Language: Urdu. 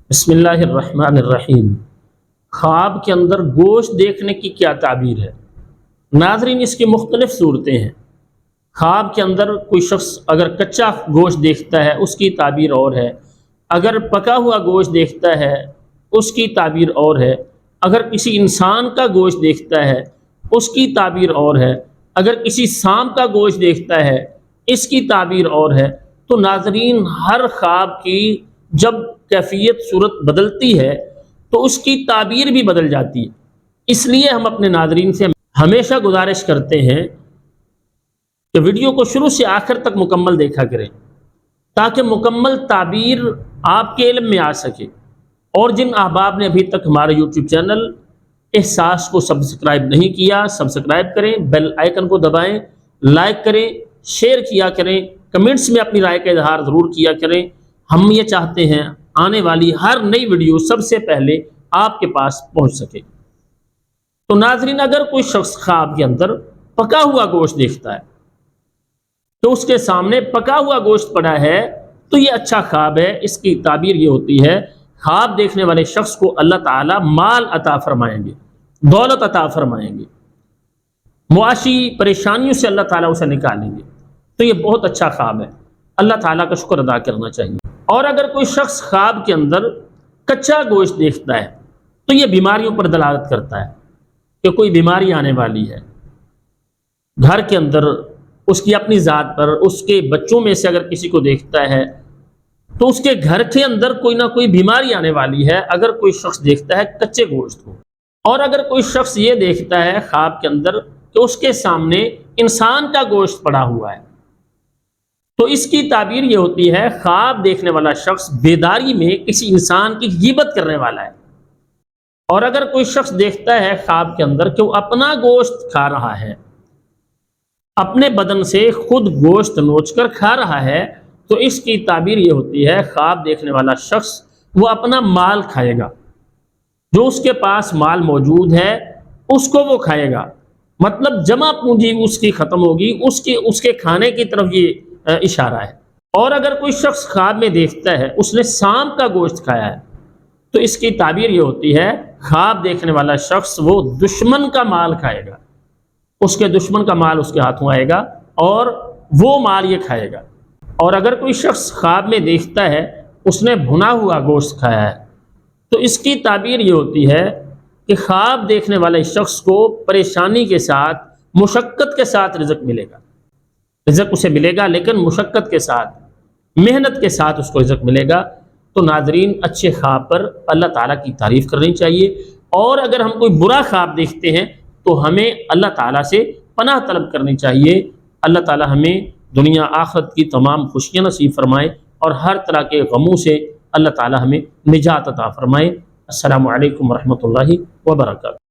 بسم اللہ الرحمن الرحیم۔ خواب کے اندر گوشت دیکھنے کی کیا تعبیر ہے؟ ناظرین، اس کی مختلف صورتیں ہیں۔ خواب کے اندر کوئی شخص اگر کچا گوشت دیکھتا ہے اس کی تعبیر اور ہے، اگر پکا ہوا گوشت دیکھتا ہے اس کی تعبیر اور ہے، اگر کسی انسان کا گوشت دیکھتا ہے اس کی تعبیر اور ہے، اگر کسی سانپ کا گوشت دیکھتا ہے اس کی تعبیر اور ہے۔ تو ناظرین، ہر خواب کی جب کیفیت صورت بدلتی ہے تو اس کی تعبیر بھی بدل جاتی ہے۔ اس لیے ہم اپنے ناظرین سے ہمیشہ گزارش کرتے ہیں کہ ویڈیو کو شروع سے آخر تک مکمل دیکھا کریں تاکہ مکمل تعبیر آپ کے علم میں آ سکے۔ اور جن احباب نے ابھی تک ہمارے یوٹیوب چینل احساس کو سبسکرائب نہیں کیا، سبسکرائب کریں، بیل آئیکن کو دبائیں، لائک کریں، شیئر کیا کریں، کمنٹس میں اپنی رائے کا اظہار ضرور کیا کریں۔ ہم یہ چاہتے ہیں آنے والی ہر نئی ویڈیو سب سے پہلے آپ کے پاس پہنچ سکے۔ تو ناظرین، اگر کوئی شخص خواب کے اندر پکا ہوا گوشت دیکھتا ہے تو اس کے سامنے پکا ہوا گوشت پڑا ہے تو یہ اچھا خواب ہے۔ اس کی تعبیر یہ ہوتی ہے، خواب دیکھنے والے شخص کو اللہ تعالیٰ مال عطا فرمائیں گے، دولت عطا فرمائیں گے، معاشی پریشانیوں سے اللہ تعالیٰ اسے نکالیں گے۔ تو یہ بہت اچھا خواب ہے، اللہ تعالیٰ کا شکر ادا کرنا چاہیے۔ اور اگر کوئی شخص خواب کے اندر کچا گوشت دیکھتا ہے تو یہ بیماریوں پر دلالت کرتا ہے کہ کوئی بیماری آنے والی ہے۔ گھر کے اندر اس کی اپنی ذات پر، اس کے بچوں میں سے اگر کسی کو دیکھتا ہے تو اس کے گھر کے اندر کوئی نہ کوئی بیماری آنے والی ہے اگر کوئی شخص دیکھتا ہے کچے گوشت کو۔ اور اگر کوئی شخص یہ دیکھتا ہے خواب کے اندر کہ اس کے سامنے انسان کا گوشت پڑا ہوا ہے تو اس کی تعبیر یہ ہوتی ہے، خواب دیکھنے والا شخص بیداری میں کسی انسان کی غیبت کرنے والا ہے۔ اور اگر کوئی شخص دیکھتا ہے خواب کے اندر کہ وہ اپنا گوشت کھا رہا ہے، اپنے بدن سے خود گوشت نوچ کر کھا رہا ہے، تو اس کی تعبیر یہ ہوتی ہے، خواب دیکھنے والا شخص وہ اپنا مال کھائے گا، جو اس کے پاس مال موجود ہے اس کو وہ کھائے گا۔ مطلب جمع پونجی اس کی ختم ہوگی، اس کے کھانے کی طرف یہ اشارہ ہے۔ اور اگر کوئی شخص خواب میں دیکھتا ہے اس نے سانپ کا گوشت کھایا ہے تو اس کی تعبیر یہ ہوتی ہے، خواب دیکھنے والا شخص وہ دشمن کا مال کھائے گا، اس کے دشمن کا مال اس کے ہاتھوں آئے گا اور وہ مال یہ کھائے گا۔ اور اگر کوئی شخص خواب میں دیکھتا ہے اس نے بھنا ہوا گوشت کھایا ہے تو اس کی تعبیر یہ ہوتی ہے کہ خواب دیکھنے والے شخص کو پریشانی کے ساتھ، مشقت کے ساتھ رزق ملے گا۔ رزق اسے ملے گا لیکن مشقت کے ساتھ، محنت کے ساتھ اس کو رزق ملے گا۔ تو ناظرین، اچھے خواب پر اللہ تعالیٰ کی تعریف کرنی چاہیے، اور اگر ہم کوئی برا خواب دیکھتے ہیں تو ہمیں اللہ تعالیٰ سے پناہ طلب کرنی چاہیے۔ اللہ تعالیٰ ہمیں دنیا آخرت کی تمام خوشیاں نصیب فرمائے اور ہر طرح کے غموں سے اللہ تعالیٰ ہمیں نجات عطا فرمائے۔ السلام علیکم ورحمۃ اللہ وبرکاتہ۔